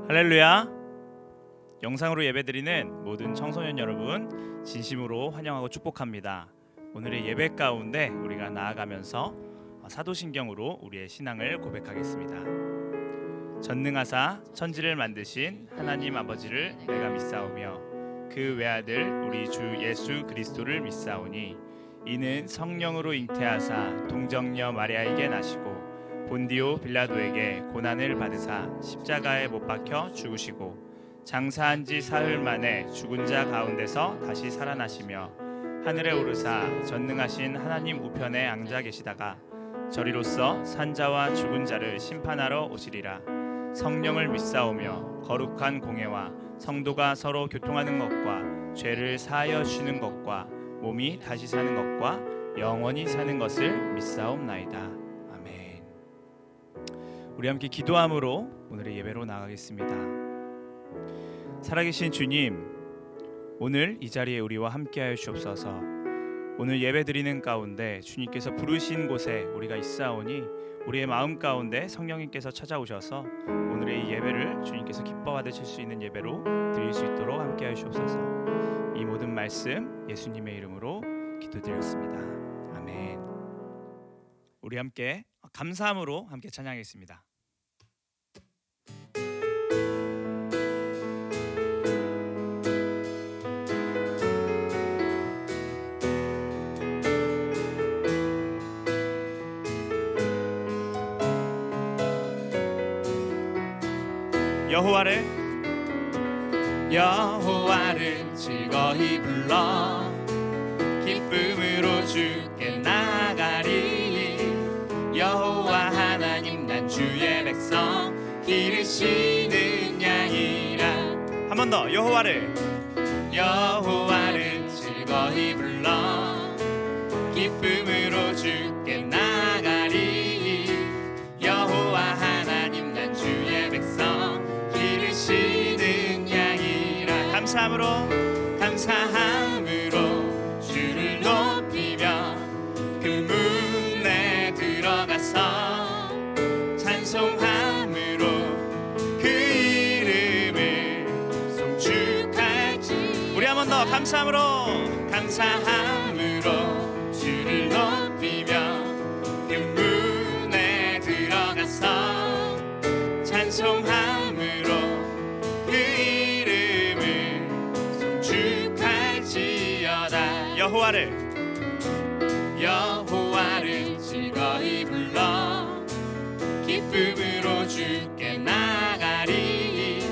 할렐루야. 영상으로 예배드리는 모든 청소년 여러분 진심으로 환영하고 축복합니다. 오늘의 예배 가운데 우리가 나아가면서 사도신경으로 우리의 신앙을 고백하겠습니다. 전능하사 천지를 만드신 하나님 아버지를 내가 믿사오며 그 외아들 우리 주 예수 그리스도를 믿사오니 이는 성령으로 잉태하사 동정녀 마리아에게 나시고 본디오 빌라도에게 고난을 받으사 십자가에 못 박혀 죽으시고 장사한 지 사흘 만에 죽은 자 가운데서 다시 살아나시며 하늘에 오르사 전능하신 하나님 우편에 앉아 계시다가 저리로서 산자와 죽은 자를 심판하러 오시리라. 성령을 믿사오며 거룩한 공회와 성도가 서로 교통하는 것과 죄를 사하여 주시는 것과 몸이 다시 사는 것과 영원히 사는 것을 믿사옵나이다. 우리 함께 기도함으로 오늘의 예배로 나가겠습니다. 살아계신 주님, 오늘 이 자리에 우리와 함께하여 주옵소서. 오늘 예배드리는 가운데 주님께서 부르신 곳에 우리가 있사오니 우리의 마음 가운데 성령님께서 찾아오셔서 오늘의 이 예배를 주님께서 기뻐 받으실 수 있는 예배로 드릴 수 있도록 함께하여 주옵소서. 이 모든 말씀 예수님의 이름으로 기도드렸습니다. 아멘. 우리 함께 감사함으로 함께 찬양하겠습니다. 여호와를 즐거이 불러 기쁨으로 주께 나가리. 여호와 하나님 난 주의 백성 기르시는 양이라. 한 번 더. 여호와를 즐거이 불러 기쁨으로 주께 나가리. 여호와 하나님 난 주의 백성 기르시는 양이라. 감사함으로 주를 높이며 그 문에 들어가서 찬송함으로 그 이름을 송축할지. 우리 한 번 더. 감사함으로 주를 높이며 그 문에 들어가서 찬송함으로 그 이름을 송축할지어다. 여호와를 즐거이 불러 기쁨으로 주께 나가리.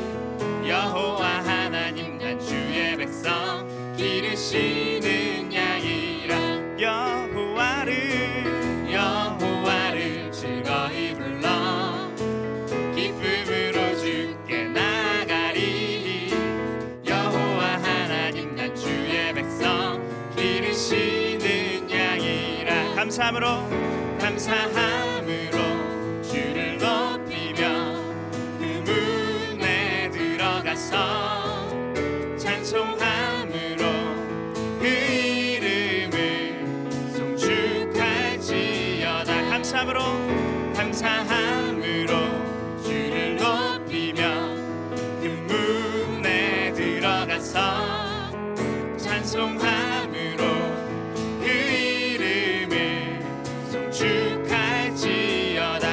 여호와 하나님 난 주의 백성 기르시는 양이라. 여호와를 즐거이 불러 기쁨으로 주께 나가리. 여호와 하나님 난 주의 백성 기르시는 양이라. 감사함으로 주를 높이며 그 문에 들어가서 찬송함으로 그 이름을 송축할지어다. 감사함으로 주를 높이며 그 문에 들어가서 찬송함으로 그 이름을 송축할지어다.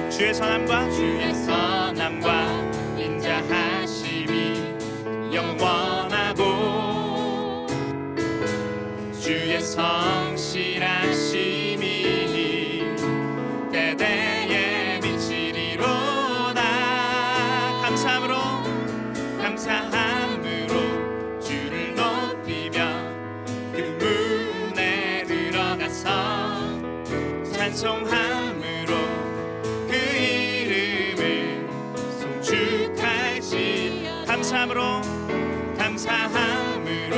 주의 선함과 인자하심이 영원하고 주의 성실하심이 대대에 미치리로다. 감사함으로 주를 높이며 그 문에 들어가서 찬송함으로 그 이름을 송축할지. 감사함으로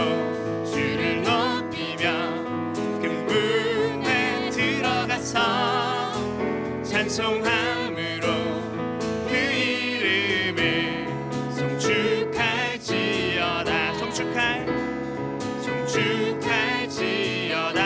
주를 높이며 그 문에 들어가서 찬송함으로 그 이름을 송축할지어다. 송축할지어다.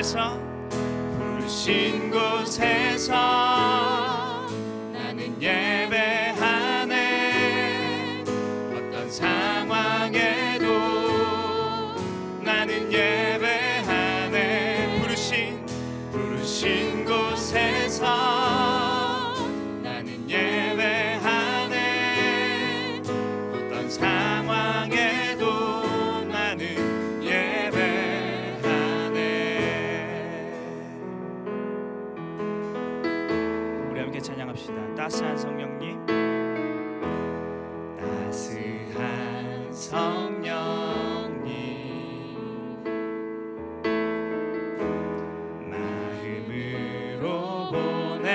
곳에서 부르신 곳에서 나는 예배하네. 어떤 상황에도 나는 예배하네. 부르신 곳에서 나는 예배하네. 어떤 상황에도 나는 예배하네. 우리 함께 찬양합시다. 따스한 성령님, 따스한 성령님, 마음으로 보내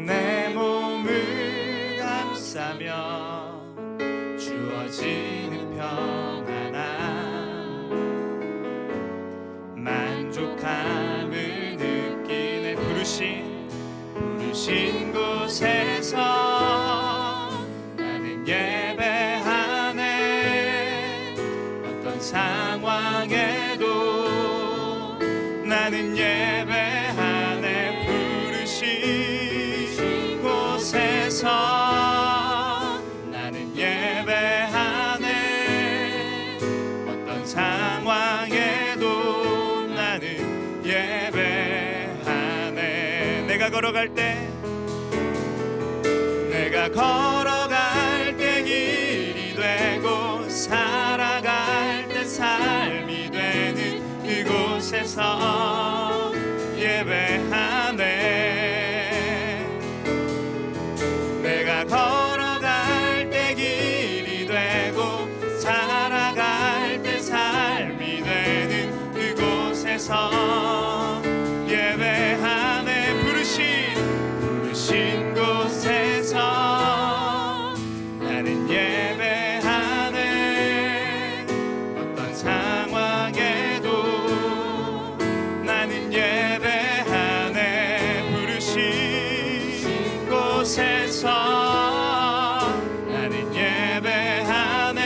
내 몸을 감싸며 주어지는 평안함, 만족함을 느끼네. 부르신 곳에서 나는 예배하네. 어떤 상황에도 나는 예배하네. 부르신 곳에서 나는 예배하네. 어떤 상황에도 나는 예배하네. 내가 걸어갈 때 길이 되고 살아갈 때 삶이 되는 그곳에서 예배하네. 내가 걸어갈 때 길이 되고 살아갈 때 삶이 되는 그곳에서 예배하네. 부르신 곳에서 나는 예배하네. 어떤 상황에도 나는 예배하네. 부르신 곳에서 나는 예배하네.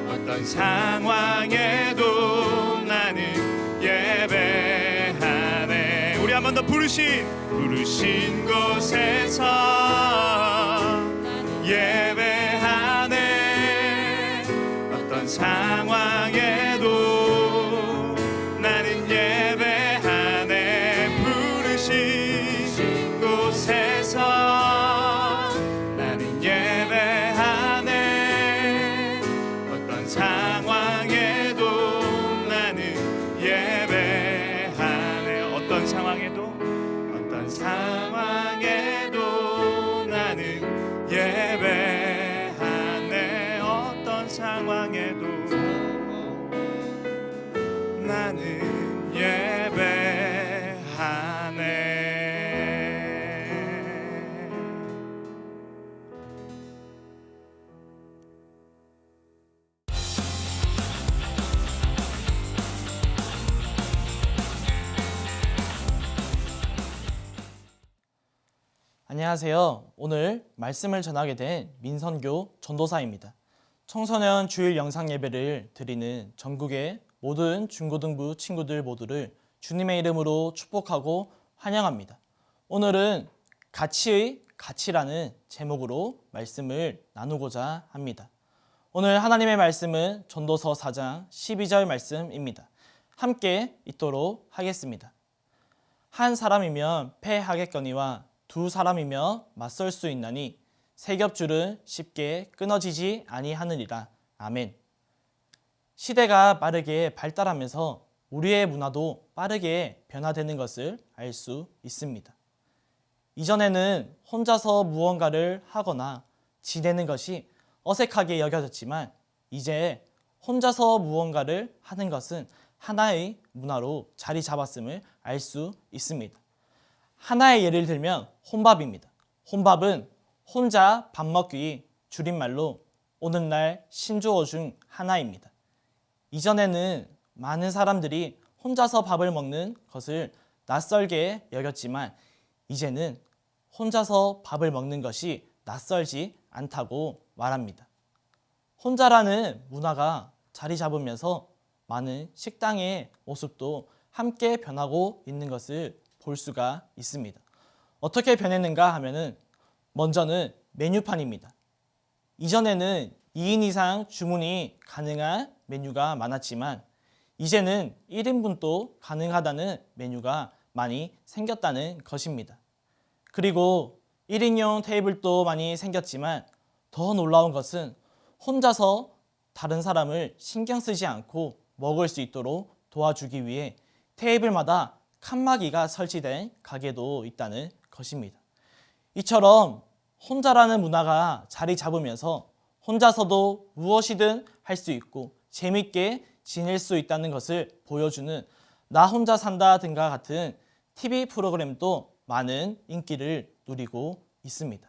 어떤 상황에도 나는 예배하네. 우리 한 번 더 부르신 곳에서 예배하네. 어떤 상황에도 나는 예배하네. 부르신 곳에서 나는 예배하네. 어떤 상황에도 나는 예배하네. 어떤 상황에도 나는 예배하네. 어떤 상황에도 나는 예배하네. 안녕하세요. 오늘 말씀을 전하게 된 민선교 전도사입니다. 청소년 주일 영상 예배를 드리는 전국의 모든 중고등부 친구들 모두를 주님의 이름으로 축복하고 환영합니다. 오늘은 가치의 가치라는 제목으로 말씀을 나누고자 합니다. 오늘 하나님의 말씀은 전도서 4장 12절 말씀입니다. 함께 읽도록 하겠습니다. 한 사람이면 패하겠거니와 두 사람이며 맞설 수 있나니 세 겹줄은 쉽게 끊어지지 아니하느니라. 아멘. 시대가 빠르게 발달하면서 우리의 문화도 빠르게 변화되는 것을 알 수 있습니다. 이전에는 혼자서 무언가를 하거나 지내는 것이 어색하게 여겨졌지만 이제 혼자서 무언가를 하는 것은 하나의 문화로 자리 잡았음을 알 수 있습니다. 하나의 예를 들면 혼밥입니다. 혼밥은 혼자 밥 먹기 줄임말로 오늘날 신조어 중 하나입니다. 이전에는 많은 사람들이 혼자서 밥을 먹는 것을 낯설게 여겼지만 이제는 혼자서 밥을 먹는 것이 낯설지 않다고 말합니다. 혼자라는 문화가 자리 잡으면서 많은 식당의 모습도 함께 변하고 있는 것을 볼 수가 있습니다. 어떻게 변했는가 하면은 먼저는 메뉴판입니다. 이전에는 2인 이상 주문이 가능한 메뉴가 많았지만 이제는 1인분도 가능하다는 메뉴가 많이 생겼다는 것입니다. 그리고 1인용 테이블도 많이 생겼지만 더 놀라운 것은 혼자서 다른 사람을 신경 쓰지 않고 먹을 수 있도록 도와주기 위해 테이블마다 칸막이가 설치된 가게도 있다는 것입니다. 이처럼 혼자라는 문화가 자리 잡으면서 혼자서도 무엇이든 할 수 있고 재밌게 지낼 수 있다는 것을 보여주는 나 혼자 산다 등과 같은 TV 프로그램도 많은 인기를 누리고 있습니다.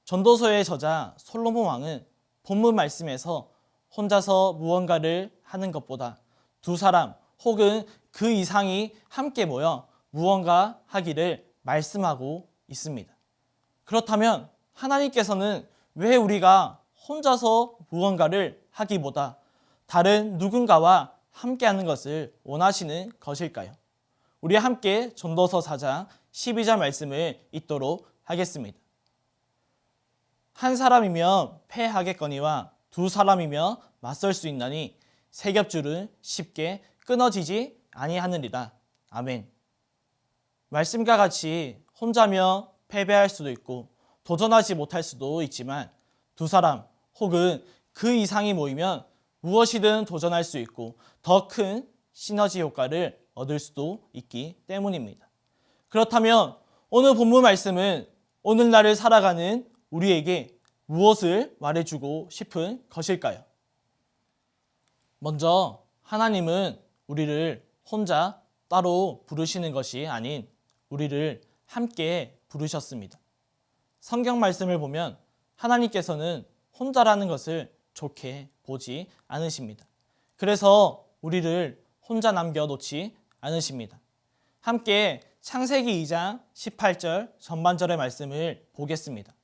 전도서의 저자 솔로몬 왕은 본문 말씀에서 혼자서 무언가를 하는 것보다 두 사람 혹은 그 이상이 함께 모여 무언가 하기를 말씀하고 있습니다. 그렇다면 하나님께서는 왜 우리가 혼자서 무언가를 하기보다 다른 누군가와 함께하는 것을 원하시는 것일까요? 우리 함께 전도서 4장 12절 말씀을 읽도록 하겠습니다. 한 사람이면 패하겠거니와 두 사람이면 맞설 수 있나니 세 겹줄은 쉽게 끊어지지 아니하느니라. 아멘. 말씀과 같이 혼자면 패배할 수도 있고 도전하지 못할 수도 있지만 두 사람 혹은 그 이상이 모이면 무엇이든 도전할 수 있고 더 큰 시너지 효과를 얻을 수도 있기 때문입니다. 그렇다면 오늘 본문 말씀은 오늘날을 살아가는 우리에게 무엇을 말해주고 싶은 것일까요? 먼저 하나님은 우리를 혼자 따로 부르시는 것이 아닌 우리를 함께 부르셨습니다. 성경 말씀을 보면 하나님께서는 혼자라는 것을 좋게 보지 않으십니다. 그래서 우리를 혼자 남겨놓지 않으십니다. 함께 창세기 2장 18절 전반절의 말씀을 보겠습니다.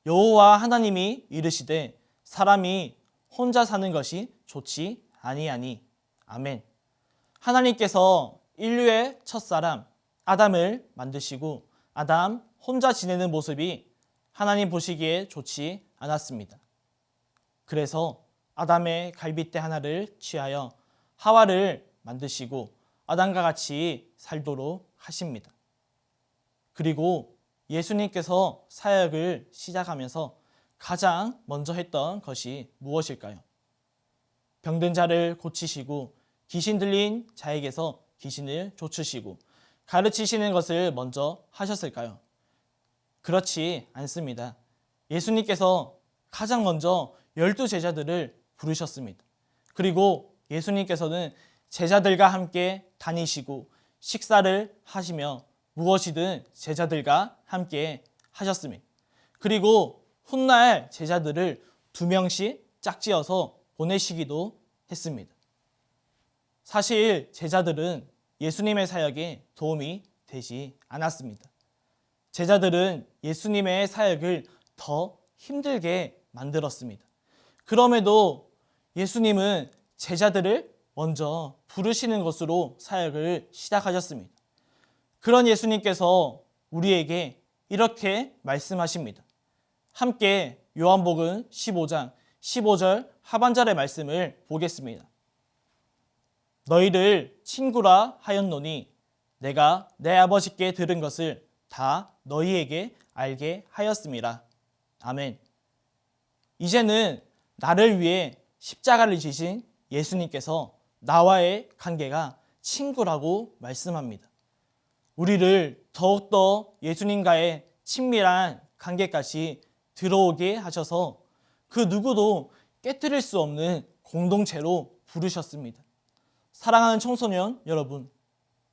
여호와 하나님이 이르시되 사람이 혼자 사는 것이 좋지 아니하니. 아멘. 하나님께서 인류의 첫사람 아담을 만드시고 아담 혼자 지내는 모습이 하나님 보시기에 좋지 않았습니다. 그래서 아담의 갈빗대 하나를 취하여 하와를 만드시고 아담과 같이 살도록 하십니다. 그리고 예수님께서 사역을 시작하면서 가장 먼저 했던 것이 무엇일까요? 병든 자를 고치시고 귀신 들린 자에게서 귀신을 쫓으시고 가르치시는 것을 먼저 하셨을까요? 그렇지 않습니다. 예수님께서 가장 먼저 12제자들을 부르셨습니다. 그리고 예수님께서는 제자들과 함께 다니시고 식사를 하시며 무엇이든 제자들과 함께 하셨습니다. 그리고 훗날 제자들을 2명씩 짝지어서 보내시기도 했습니다. 사실 제자들은 예수님의 사역에 도움이 되지 않았습니다. 제자들은 예수님의 사역을 더 힘들게 만들었습니다. 그럼에도 예수님은 제자들을 먼저 부르시는 것으로 사역을 시작하셨습니다. 그런 예수님께서 우리에게 이렇게 말씀하십니다. 함께 요한복음 15장 15절 하반절의 말씀을 보겠습니다. 너희를 친구라 하였노니 내가 내 아버지께 들은 것을 다 너희에게 알게 하였음이라. 아멘. 이제는 나를 위해 십자가를 지신 예수님께서 나와의 관계가 친구라고 말씀합니다. 우리를 더욱더 예수님과의 친밀한 관계까지 들어오게 하셔서 그 누구도 깨뜨릴 수 없는 공동체로 부르셨습니다. 사랑하는 청소년 여러분,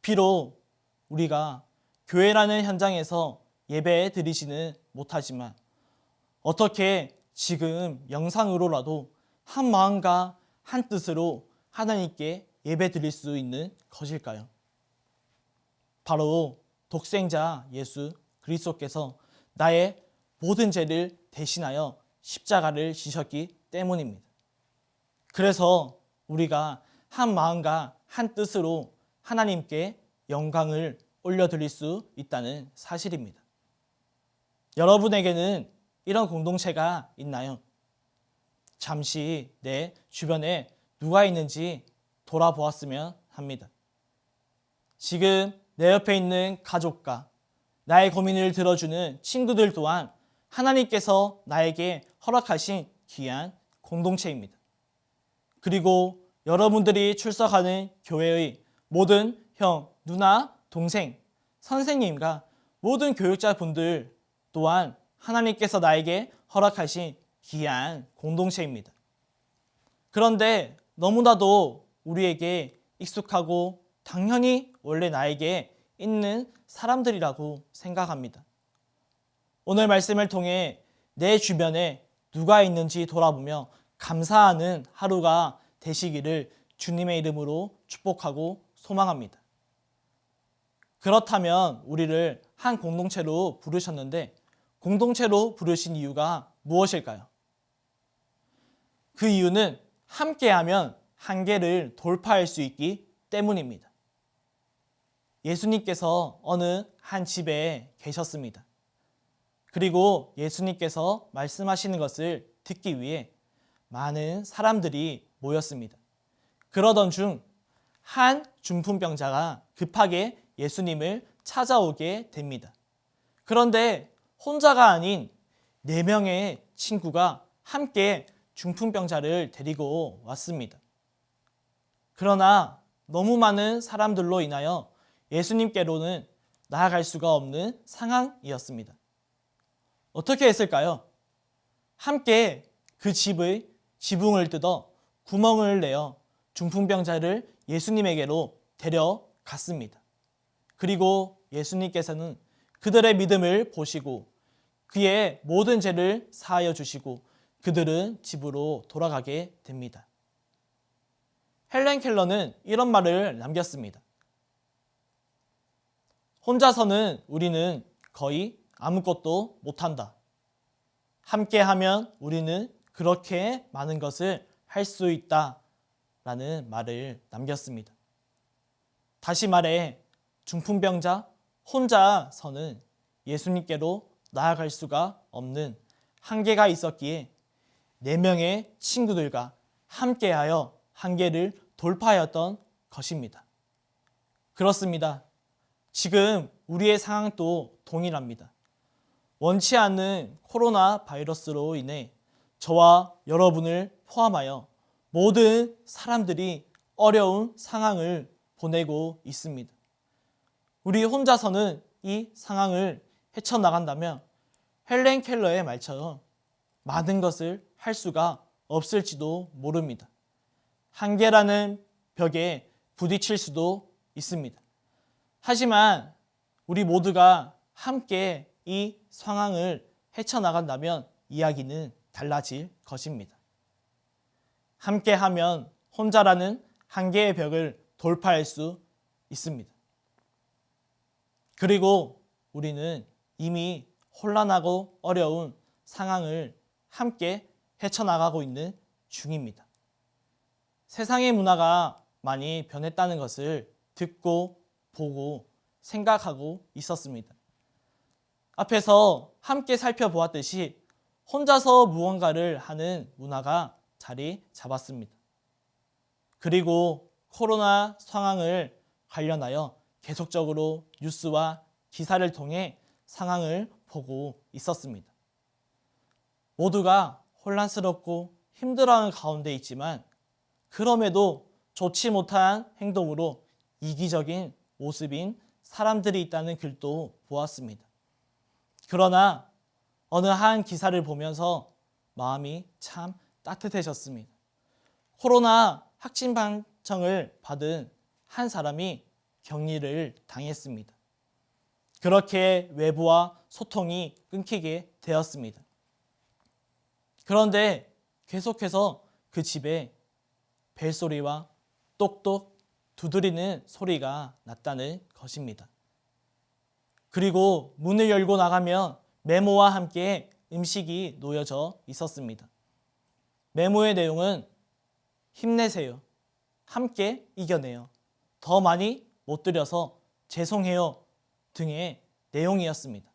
비록 우리가 교회라는 현장에서 예배 드리지는 못하지만 어떻게 지금 영상으로라도 한 마음과 한 뜻으로 하나님께 예배 드릴 수 있는 것일까요? 바로 독생자 예수 그리스도께서 나의 모든 죄를 대신하여 십자가를 지셨기 때문입니다. 그래서 우리가 한 마음과 한 뜻으로 하나님께 영광을 올려드릴 수 있다는 사실입니다. 여러분에게는 이런 공동체가 있나요? 잠시 내 주변에 누가 있는지 돌아보았으면 합니다. 지금 내 옆에 있는 가족과 나의 고민을 들어주는 친구들 또한 하나님께서 나에게 허락하신 귀한 공동체입니다. 그리고 여러분들이 출석하는 교회의 모든 형, 누나, 동생, 선생님과 모든 교육자분들 또한 하나님께서 나에게 허락하신 귀한 공동체입니다. 그런데 너무나도 우리에게 익숙하고 당연히 원래 나에게 있는 사람들이라고 생각합니다. 오늘 말씀을 통해 내 주변에 누가 있는지 돌아보며 감사하는 하루가 되시기를 주님의 이름으로 축복하고 소망합니다. 그렇다면 우리를 한 공동체로 부르셨는데 공동체로 부르신 이유가 무엇일까요? 그 이유는 함께하면 한계를 돌파할 수 있기 때문입니다. 예수님께서 어느 한 집에 계셨습니다. 그리고 예수님께서 말씀하시는 것을 듣기 위해 많은 사람들이 모였습니다. 그러던 중 한 중풍병자가 급하게 예수님을 찾아오게 됩니다. 그런데 혼자가 아닌 4명의 친구가 함께 중풍병자를 데리고 왔습니다. 그러나 너무 많은 사람들로 인하여 예수님께로는 나아갈 수가 없는 상황이었습니다. 어떻게 했을까요? 함께 그 집의 지붕을 뜯어 구멍을 내어 중풍병자를 예수님에게로 데려갔습니다. 그리고 예수님께서는 그들의 믿음을 보시고 그의 모든 죄를 사하여 주시고 그들은 집으로 돌아가게 됩니다. 헬렌 켈러는 이런 말을 남겼습니다. 혼자서는 우리는 거의 아무것도 못한다. 함께하면 우리는 그렇게 많은 것을 할 수 있다. 라는 말을 남겼습니다. 다시 말해 중풍병자 혼자서는 예수님께로 나아갈 수가 없는 한계가 있었기에 4명의 친구들과 함께하여 한계를 돌파하였던 것입니다. 그렇습니다. 지금 우리의 상황도 동일합니다. 원치 않는 코로나 바이러스로 인해 저와 여러분을 포함하여 모든 사람들이 어려운 상황을 보내고 있습니다. 우리 혼자서는 이 상황을 헤쳐나간다면 헬렌 켈러의 말처럼 많은 것을 할 수가 없을지도 모릅니다. 한계라는 벽에 부딪힐 수도 있습니다. 하지만 우리 모두가 함께 이 상황을 헤쳐나간다면 이야기는 달라질 것입니다. 함께하면 혼자라는 한계의 벽을 돌파할 수 있습니다. 그리고 우리는 이미 혼란하고 어려운 상황을 함께 헤쳐나가고 있는 중입니다. 세상의 문화가 많이 변했다는 것을 듣고 보고 생각하고 있었습니다. 앞에서 함께 살펴보았듯이 혼자서 무언가를 하는 문화가 자리 잡았습니다. 그리고 코로나 상황을 관련하여 계속적으로 뉴스와 기사를 통해 상황을 보고 있었습니다. 모두가 혼란스럽고 힘들어하는 가운데 있지만 그럼에도 좋지 못한 행동으로 이기적인 모습인 사람들이 있다는 글도 보았습니다. 그러나 어느 한 기사를 보면서 마음이 참 따뜻해졌습니다. 코로나 확진 판정을 받은 한 사람이 격리를 당했습니다. 그렇게 외부와 소통이 끊기게 되었습니다. 그런데 계속해서 그 집에 벨소리와 똑똑 두드리는 소리가 났다는 것입니다. 그리고 문을 열고 나가면 메모와 함께 음식이 놓여져 있었습니다. 메모의 내용은 힘내세요. 함께 이겨내요. 더 많이 못 드려서 죄송해요 등의 내용이었습니다.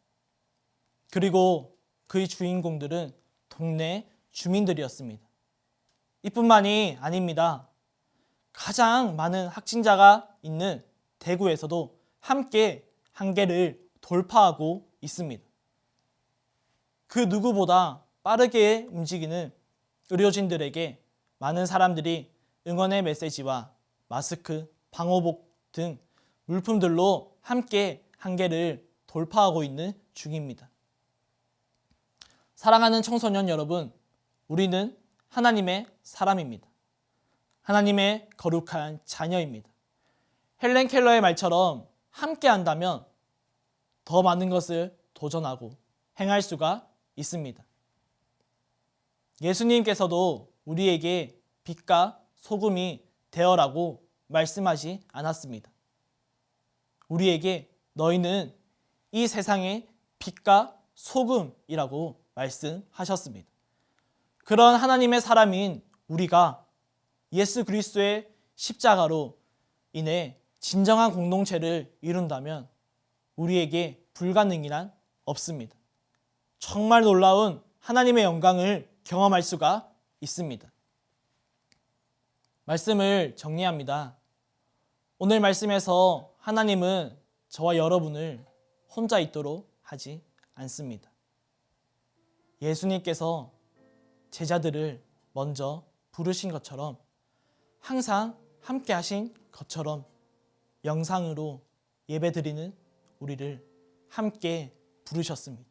그리고 그의 주인공들은 동네 주민들이었습니다. 이뿐만이 아닙니다. 가장 많은 확진자가 있는 대구에서도 함께 한계를 돌파하고 있습니다. 그 누구보다 빠르게 움직이는 의료진들에게 많은 사람들이 응원의 메시지와 마스크, 방호복 등 물품들로 함께 한계를 돌파하고 있는 중입니다. 사랑하는 청소년 여러분, 우리는 하나님의 사람입니다. 하나님의 거룩한 자녀입니다. 헬렌 켈러의 말처럼 함께 한다면 더 많은 것을 도전하고 행할 수가 있습니다. 예수님께서도 우리에게 빛과 소금이 되어라고 말씀하지 않았습니다. 우리에게 너희는 이 세상의 빛과 소금이라고 말씀하셨습니다. 그런 하나님의 사람인 우리가 예수 그리스도의 십자가로 인해 진정한 공동체를 이룬다면 우리에게 불가능이란 없습니다. 정말 놀라운 하나님의 영광을 경험할 수가 있습니다. 말씀을 정리합니다. 오늘 말씀에서 하나님은 저와 여러분을 혼자 있도록 하지 않습니다. 예수님께서 제자들을 먼저 부르신 것처럼 항상 함께 하신 것처럼 영상으로 예배드리는 우리를 함께 부르셨습니다.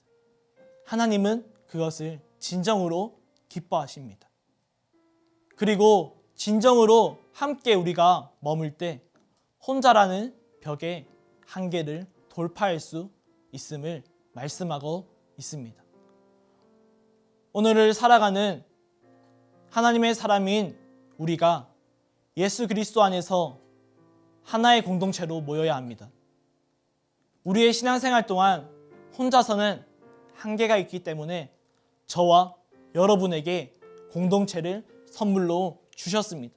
하나님은 그것을 진정으로 기뻐하십니다. 그리고 진정으로 함께 우리가 머물 때 혼자라는 벽의 한계를 돌파할 수 있음을 말씀하고 있습니다. 오늘을 살아가는 하나님의 사람인 우리가 예수 그리스도 안에서 하나의 공동체로 모여야 합니다. 우리의 신앙생활 동안 혼자서는 한계가 있기 때문에 저와 여러분에게 공동체를 선물로 주셨습니다.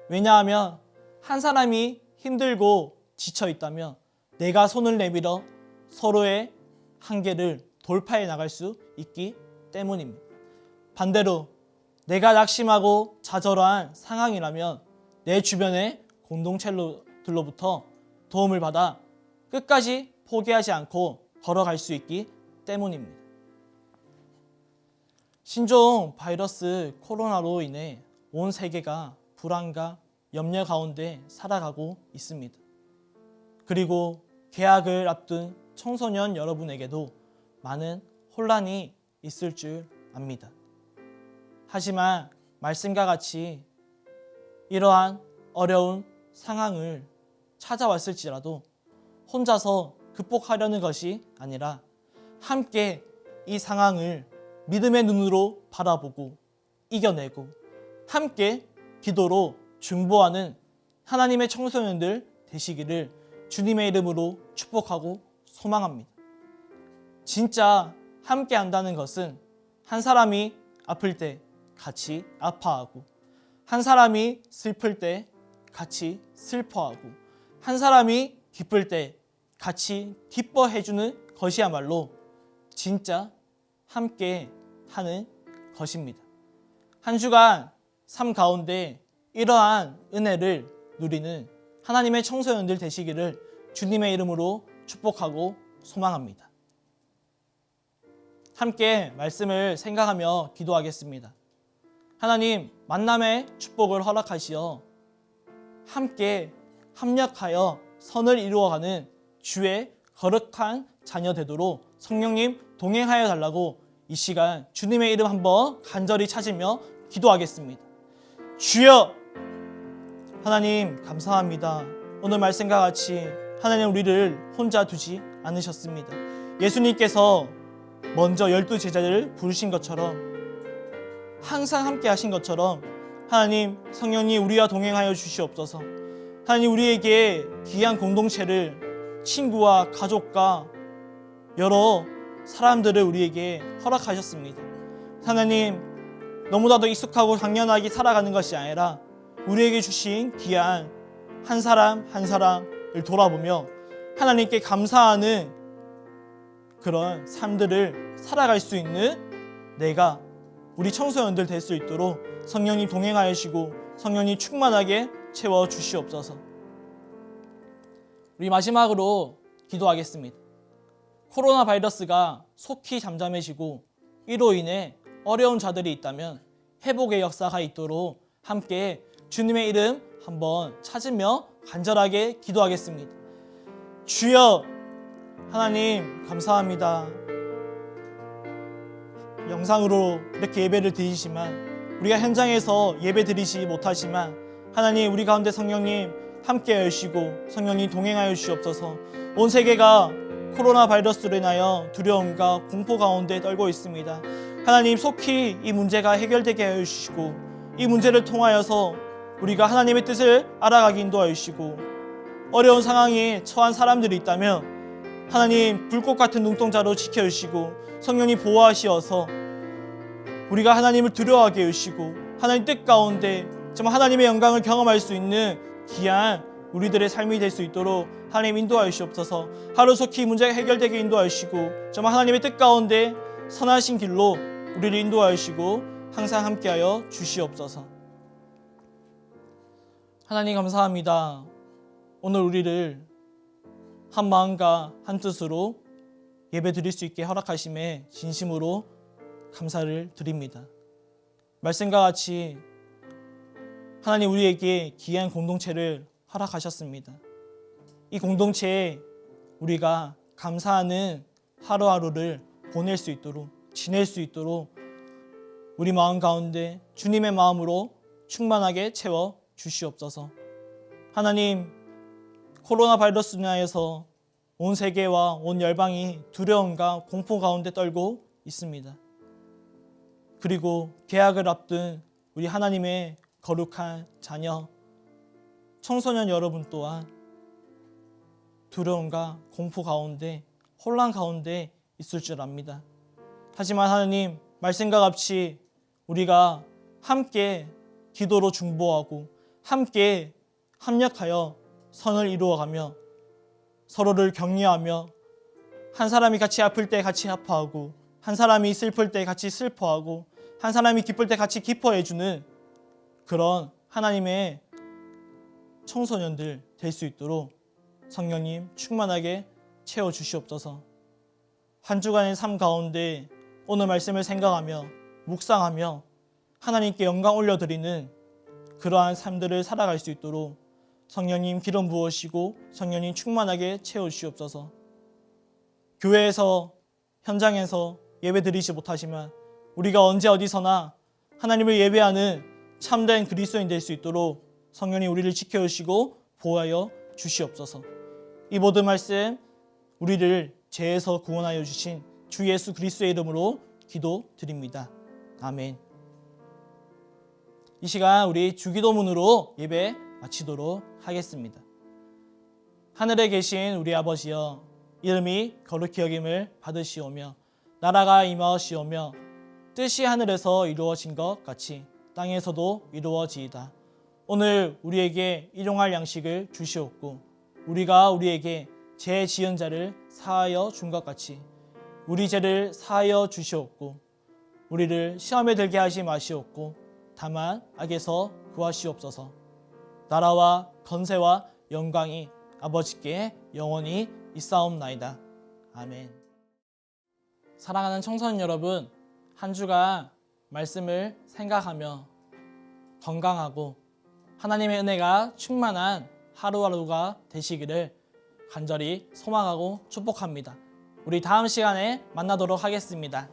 왜냐하면 한 사람이 힘들고 지쳐 있다면 내가 손을 내밀어 서로의 한계를 돌파해 나갈 수 있기 때문입니다. 반대로 내가 낙심하고 좌절한 상황이라면 내 주변의 공동체들로부터 도움을 받아 끝까지 포기하지 않고 걸어갈 수 있기 때문입니다. 신종 바이러스 코로나로 인해 온 세계가 불안과 염려 가운데 살아가고 있습니다. 그리고 개학을 앞둔 청소년 여러분에게도 많은 혼란이 있을 줄 압니다. 하지만 말씀과 같이 이러한 어려운 상황을 찾아왔을지라도 혼자서 극복하려는 것이 아니라 함께 이 상황을 믿음의 눈으로 바라보고 이겨내고 함께 기도로 중보하는 하나님의 청소년들 되시기를 주님의 이름으로 축복하고 소망합니다. 진짜 함께 한다는 것은 한 사람이 아플 때 같이 아파하고 한 사람이 슬플 때 같이 슬퍼하고 한 사람이 기쁠 때 같이 기뻐해주는 것이야말로 진짜 함께 하는 것입니다. 한 주간 삶 가운데 이러한 은혜를 누리는 하나님의 청소년들 되시기를 주님의 이름으로 축복하고 소망합니다. 함께 말씀을 생각하며 기도하겠습니다. 하나님, 만남의 축복을 허락하시어 함께 합력하여 선을 이루어가는 주의 거룩한 자녀 되도록 성령님 동행하여 달라고 이 시간 주님의 이름 한번 간절히 찾으며 기도하겠습니다. 주여, 하나님 감사합니다. 오늘 말씀과 같이 하나님 우리를 혼자 두지 않으셨습니다. 예수님께서 먼저 12 제자들을 부르신 것처럼 항상 함께 하신 것처럼 하나님 성령님 우리와 동행하여 주시옵소서. 하나님 우리에게 귀한 공동체를 친구와 가족과 여러 사람들을 우리에게 허락하셨습니다. 하나님 너무나도 익숙하고 당연하게 살아가는 것이 아니라 우리에게 주신 귀한 한 사람 한 사람을 돌아보며 하나님께 감사하는 그런 삶들을 살아갈 수 있는 내가 우리 청소년들 될 수 있도록 성령님 동행하시고 성령님 충만하게 채워 주시옵소서. 우리 마지막으로 기도하겠습니다. 코로나 바이러스가 속히 잠잠해지고 이로 인해 어려운 자들이 있다면 회복의 역사가 있도록 함께 주님의 이름 한번 찾으며 간절하게 기도하겠습니다. 주여, 하나님 감사합니다. 영상으로 이렇게 예배를 드리지만 우리가 현장에서 예배 드리지 못하지만 하나님 우리 가운데 성령님 함께 하시고 성령님 동행하여 주시옵소서. 온 세계가 코로나 바이러스로 인하여 두려움과 공포 가운데 떨고 있습니다. 하나님 속히 이 문제가 해결되게 하여 주시고 이 문제를 통하여서 우리가 하나님의 뜻을 알아가게 인도하여 주시고 어려운 상황에 처한 사람들이 있다면 하나님 불꽃 같은 눈동자로 지켜주시고 성령님 보호하시어서 우리가 하나님을 두려워하게 해주시고 하나님 뜻 가운데 정말 하나님의 영광을 경험할 수 있는 귀한 우리들의 삶이 될 수 있도록 하나님 인도하여 주시옵소서. 하루속히 문제가 해결되게 인도하여 주시고 정말 하나님의 뜻 가운데 선하신 길로 우리를 인도하여 주시고 항상 함께하여 주시옵소서. 하나님 감사합니다. 오늘 우리를 한 마음과 한 뜻으로 예배 드릴 수 있게 허락하심에 진심으로 감사를 드립니다. 말씀과 같이 하나님 우리에게 귀한 공동체를 허락하셨습니다. 이 공동체에 우리가 감사하는 하루하루를 보낼 수 있도록 지낼 수 있도록 우리 마음 가운데 주님의 마음으로 충만하게 채워 주시옵소서. 하나님 코로나 바이러스로 인하여서 온 세계와 온 열방이 두려움과 공포 가운데 떨고 있습니다. 그리고 개학을 앞둔 우리 하나님의 거룩한 자녀 청소년 여러분 또한 두려움과 공포 가운데 혼란 가운데 있을 줄 압니다. 하지만 하나님 말씀과 같이 우리가 함께 기도로 중보하고 함께 합력하여 선을 이루어가며 서로를 격려하며 한 사람이 같이 아플 때 같이 아파하고 한 사람이 슬플 때 같이 슬퍼하고 한 사람이 기쁠 때 같이 기뻐해주는 그런 하나님의 청소년들 될 수 있도록 성령님 충만하게 채워주시옵소서. 한 주간의 삶 가운데 오늘 말씀을 생각하며 묵상하며 하나님께 영광 올려드리는 그러한 삶들을 살아갈 수 있도록 성령님 기름 부으시고 성령님 충만하게 채워주시옵소서. 교회에서 현장에서 예배 드리지 못하지만 우리가 언제 어디서나 하나님을 예배하는 참된 그리스도인 될 수 있도록 성령님 우리를 지켜주시고 보호하여 주시옵소서. 이 모든 말씀 우리를 죄에서 구원하여 주신 주 예수 그리스도의 이름으로 기도드립니다. 아멘. 이 시간 우리 주기도문으로 예배 마치도록 하겠습니다. 하늘에 계신 우리 아버지여, 이름이 거룩히 여김을 받으시오며 나라가 임하시오며 뜻이 하늘에서 이루어진 것 같이 땅에서도 이루어지이다. 오늘 우리에게 일용할 양식을 주시옵고 우리가 우리에게 죄 지은 자를 사하여 준 것 같이 우리 죄를 사하여 주시옵고 우리를 시험에 들게 하지 마시옵고 다만 악에서 구하시옵소서. 나라와 건세와 영광이 아버지께 영원히 있사옵나이다. 아멘. 사랑하는 청소년 여러분, 한 주간 말씀을 생각하며 건강하고 하나님의 은혜가 충만한 하루하루가 되시기를 간절히 소망하고 축복합니다. 우리 다음 시간에 만나도록 하겠습니다.